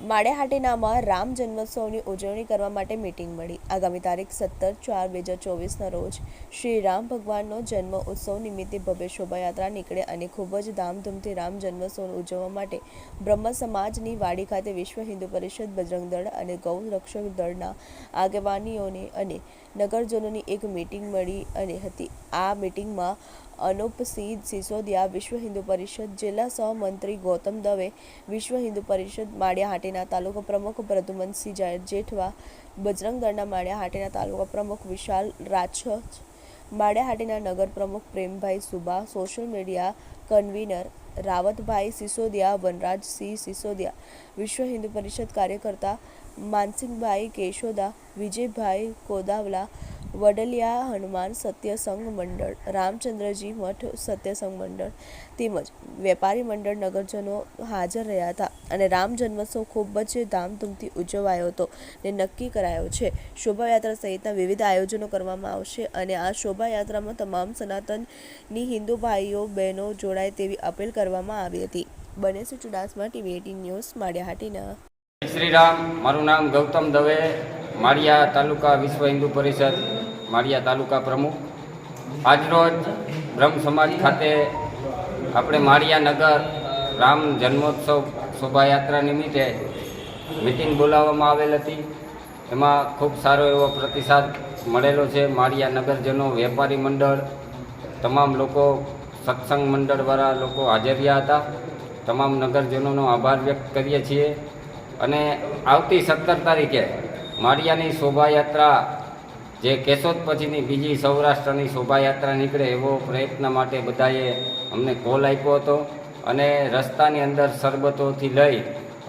માળિયાહાટીનામાં રામ જન્મોત્સવની ઉજવણી કરવા માટે મીટિંગ મળી। આગામી તારીખ 17/4/2024 રોજ શ્રી રામ ભગવાનનો જન્મ ઉત્સવ નિમિત્તે ભવ્ય શોભાયાત્રા નીકળે અને ખૂબ જ ધામધૂમથી રામ જન્મોત્સવ ઉજવવા માટે બ્રહ્મ સમાજની વાડી ખાતે વિશ્વ હિન્દુ પરિષદ, બજરંગ દળ અને ગૌ રક્ષક દળના આગેવાનીઓને અને નગરજનોની એક મીટિંગ મળી હતી। આ મીટિંગમાં અનુપસિંહ સિસોદિયા, વિશ્વ હિન્દુ પરિષદ જિલ્લા સહમંત્રી ગૌતમ દવે, વિશ્વ હિન્દુ પરિષદ માળિયાહાટીના તાલુકા પ્રમુખ પ્રદ્યુમનસિંહ જેઠવા, બજરંગ દળના માળિયાહાટીના તાલુકા પ્રમુખ વિશાલ રાજછ, માળિયાહાટીના નગર પ્રમુખ Prembhai Suba, social media convener Ravatbhai Sisodiya, Vanrajsinh Sisodiya, Vishwa Hindu પરિષદ કાર્યકર્તા માનસિંહભાઈ કેશોદા, વિજયભાઈ કોદાવલા, વડલિયા હનુમાન સત્યસંગ મંડળ, રામચંદ્રજી મઠ સત્યસંગ મંડળ તેમજ વેપારી મંડળ નગરજનો હાજર રહ્યા હતા અને રામ જન્મોત્સવ ખૂબ જ ધામધૂમથી ઉજવાયો હતો ને નક્કી કરાયો છે શોભાયાત્રા સહિતના વિવિધ આયોજનો કરવામાં આવશે અને આ શોભાયાત્રામાં તમામ સનાતની હિન્દુ ભાઈઓ બહેનો જોડાય તેવી અપીલ કરવામાં આવી હતી। બનેસી ચુડાસમા, TV 18 ન્યૂઝ, માળિયાહાટીના। શ્રી રામ, મારું નામ ગૌતમ દવે, માળિયા તાલુકા વિશ્વ હિન્દુ પરિષદ માળિયા તાલુકા પ્રમુખ। આજરોજ બ્રહ્મ સમાજ ખાતે આપણે માળિયા નગર રામ જન્મોત્સવ શોભાયાત્રા નિમિત્તે મિટિંગ બોલાવવામાં આવેલ હતી। એમાં ખૂબ સારો એવો પ્રતિસાદ મળેલો છે। માળિયા નગરજનો, વેપારી મંડળ, તમામ લોકો, સત્સંગ મંડળવાળા લોકો હાજર રહ્યા હતા। તમામ નગરજનોનો આભાર વ્યક્ત કરીએ છીએ અને આવતી 17 તારીખે માળિયાની શોભાયાત્રા જે કેશોદ પછીની બીજી સૌરાષ્ટ્રની શોભાયાત્રા નીકળે એવો પ્રયત્ન માટે બધાએ અમને કોલ આપ્યો હતો અને રસ્તાની અંદર શરબતોથી લઈ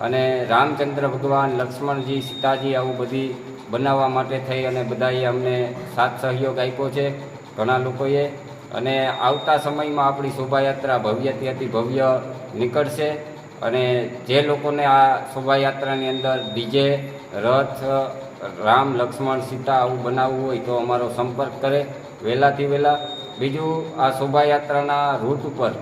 અને રામચંદ્ર ભગવાન, લક્ષ્મણજી, સીતાજી આવું બધી બનાવવા માટે થઈ અને બધાએ અમને સાથ સહયોગ આપ્યો છે ઘણા લોકોએ। અને આવતા સમયમાં આપણી શોભાયાત્રા ભવ્યથી અતિ ભવ્ય નીકળશે અને જે લોકોને આ શોભાયાત્રાની અંદર ડીજે, રથ, રામ, લક્ષ્મણ, સીતા આવું બનાવવું હોય તો અમારો સંપર્ક કરે વહેલાથી વહેલા। બીજું, આ શોભાયાત્રાના રૂટ ઉપર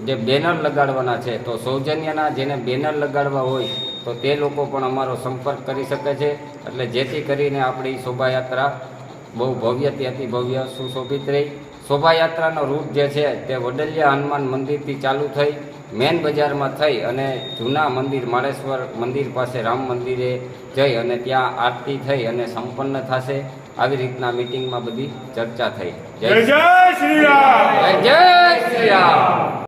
જે બેનર લગાડવાના છે તો સૌજન્યના જેને બેનર લગાડવા હોય તો તે લોકો પણ અમારો સંપર્ક કરી શકે છે એટલે જેથી કરીને આપણી શોભાયાત્રા બહુ ભવ્યથી અતિ ભવ્ય સુશોભિત રહી। શોભાયાત્રાનો રૂટ જે છે તે વડલિયા હનુમાન મંદિરથી ચાલુ થઈ મેન બજારમાં થઈ અને જૂના મંદિર માળેશ્વર મંદિર પાસે રામ મંદિરે જઈ અને ત્યાં આરતી થઈ અને સંપન્ન થશે। આવી રીતના મિટિંગમાં બધી ચર્ચા થઈ। જય શ્રી રામ, જય શ્રી રામ।